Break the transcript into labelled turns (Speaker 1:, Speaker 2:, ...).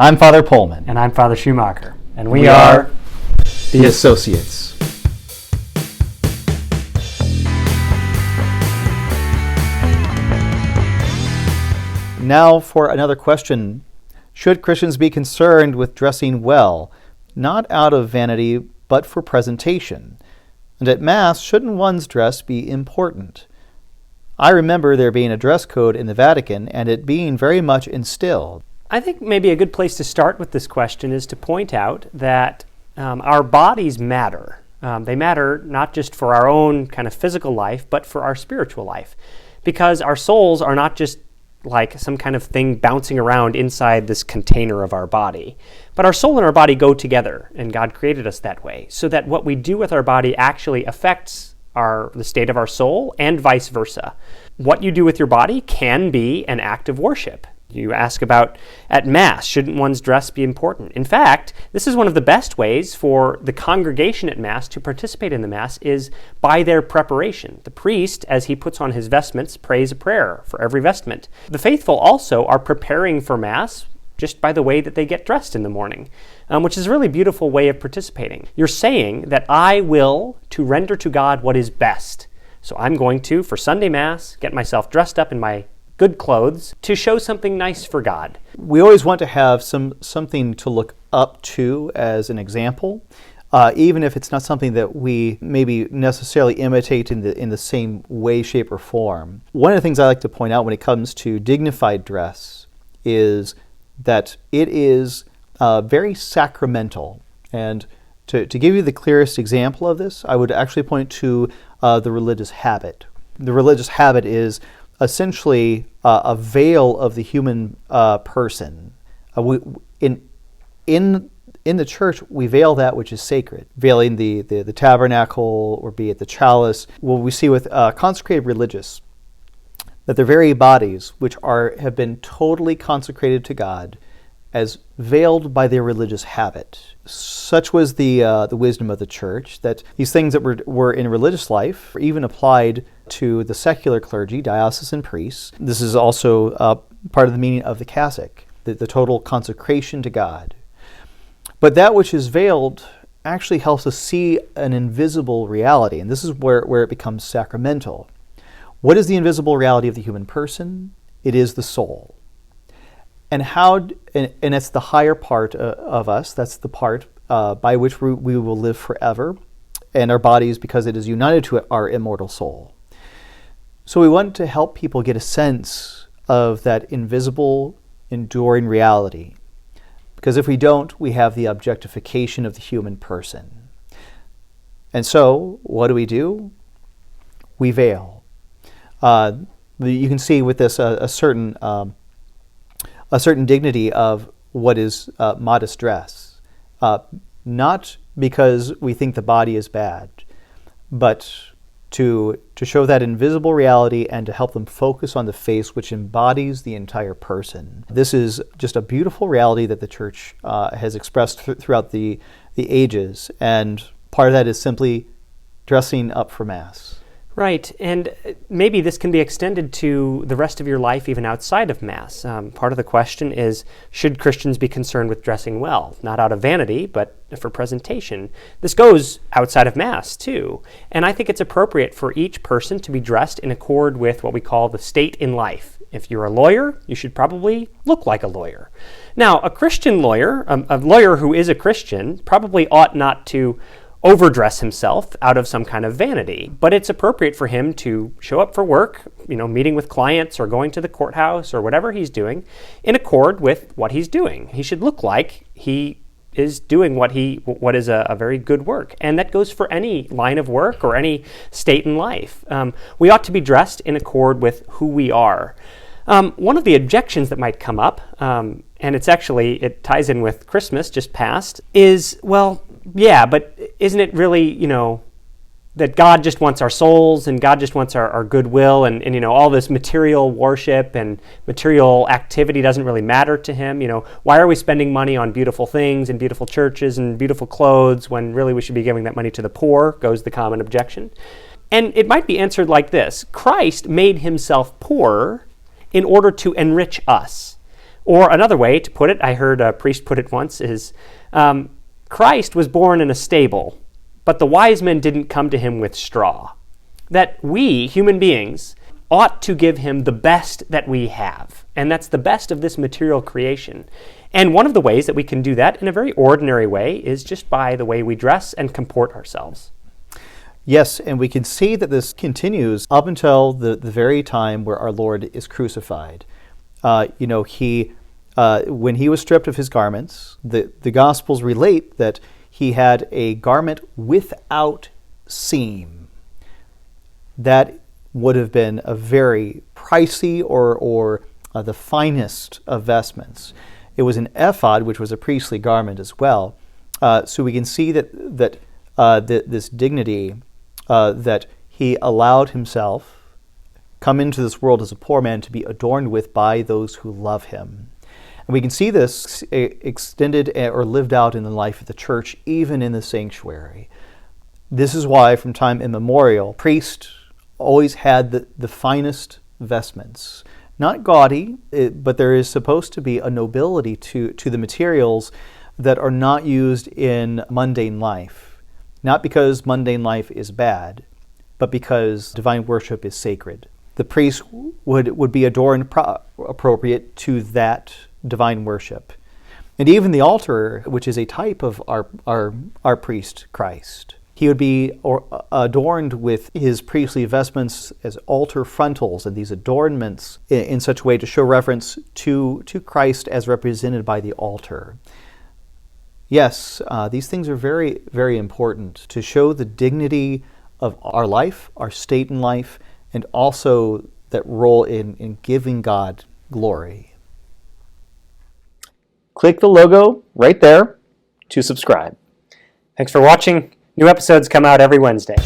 Speaker 1: I'm Father Pollman.
Speaker 2: And I'm Father Schumacher. And
Speaker 1: we are the Associates. Now for another question. Should Christians be concerned with dressing well, not out of vanity, but for presentation? And at Mass, shouldn't one's dress be important? I remember there being a dress code in the Vatican and it being very much instilled.
Speaker 2: I think maybe a good place to start with this question is to point out that our bodies matter. They matter not just for our own kind of physical life, but for our spiritual life. Because our souls are not just like some kind of thing bouncing around inside this container of our body. But our soul and our body go together, and God created us that way, so that what we do with our body actually affects the state of our soul and vice versa. What you do with your body can be an act of worship. You ask about at Mass, shouldn't one's dress be important? In fact, this is one of the best ways for the congregation at Mass to participate in the Mass is by their preparation. The priest, as he puts on his vestments, prays a prayer for every vestment. The faithful also are preparing for Mass just by the way that they get dressed in the morning, which is a really beautiful way of participating. You're saying that I will to render to God what is best. So I'm going to, for Sunday Mass, get myself dressed up in my good clothes to show something nice for God.
Speaker 1: We always want to have something to look up to as an example, even if it's not something that we maybe necessarily imitate in the same way, shape, or form. One of the things I like to point out when it comes to dignified dress is that it is very sacramental. And to give you the clearest example of this, I would actually point to the religious habit. The religious habit is essentially a veil of the human person. In the church, we veil that which is sacred, veiling the tabernacle, or be it the chalice. What we see with consecrated religious, that their very bodies, which have been totally consecrated to God, as veiled by their religious habit. Such was the wisdom of the church, that these things that were in religious life were even applied to the secular clergy, diocesan priests. This is also part of the meaning of the cassock, the total consecration to God. But that which is veiled actually helps us see an invisible reality, and this is where it becomes sacramental. What is the invisible reality of the human person? It is the soul. And it's the higher part of us. That's the part by which we will live forever, and our bodies, because it is united to our immortal soul. So we want to help people get a sense of that invisible, enduring reality. Because if we don't, we have the objectification of the human person. And so, what do? We veil. You can see with this a certain dignity of what is modest dress. Not because we think the body is bad, but to show that invisible reality and to help them focus on the face which embodies the entire person. This is just a beautiful reality that the Church has expressed throughout the ages, and part of that is simply dressing up for Mass.
Speaker 2: Right, and maybe this can be extended to the rest of your life even outside of Mass. Part of the question is, should Christians be concerned with dressing well? Not out of vanity, but for presentation. This goes outside of Mass, too. And I think it's appropriate for each person to be dressed in accord with what we call the state in life. If you're a lawyer, you should probably look like a lawyer. Now, a Christian lawyer, a lawyer who is a Christian, probably ought not to overdress himself out of some kind of vanity, but it's appropriate for him to show up for work, meeting with clients or going to the courthouse or whatever he's doing, in accord with what he's doing. He should look like he is doing what is a very good work, and that goes for any line of work or any state in life. We ought to be dressed in accord with who we are. One of the objections that might come up, and it ties in with Christmas just passed, is, well, yeah, but isn't it really, that God just wants our souls and God just wants our goodwill and all this material worship and material activity doesn't really matter to him? Why are we spending money on beautiful things and beautiful churches and beautiful clothes when really we should be giving that money to the poor, goes the common objection. And it might be answered like this: Christ made himself poor in order to enrich us. Or another way to put it, I heard a priest put it once, is Christ was born in a stable, but the wise men didn't come to him with straw. That we, human beings, ought to give him the best that we have. And that's the best of this material creation. And one of the ways that we can do that in a very ordinary way is just by the way we dress and comport ourselves.
Speaker 1: Yes, and we can see that this continues up until the very time where our Lord is crucified. When he was stripped of his garments, the Gospels relate that he had a garment without seam. That would have been a very pricey or the finest of vestments. It was an ephod, which was a priestly garment as well. So we can see that this dignity that he allowed himself come into this world as a poor man to be adorned with by those who love him. And we can see this extended or lived out in the life of the church, even in the sanctuary. This is why, from time immemorial, priests always had the finest vestments. Not gaudy, but there is supposed to be a nobility to the materials that are not used in mundane life. Not because mundane life is bad, but because divine worship is sacred. The priest would be adorned appropriate to that divine worship. And even the altar, which is a type of our priest, Christ, he would be adorned with his priestly vestments as altar frontals and these adornments in such a way to show reference to Christ as represented by the altar. Yes, these things are very, very important to show the dignity of our life, our state in life, and also that role in giving God glory. Click the logo right there to subscribe.
Speaker 2: Thanks for watching. New episodes come out every Wednesday.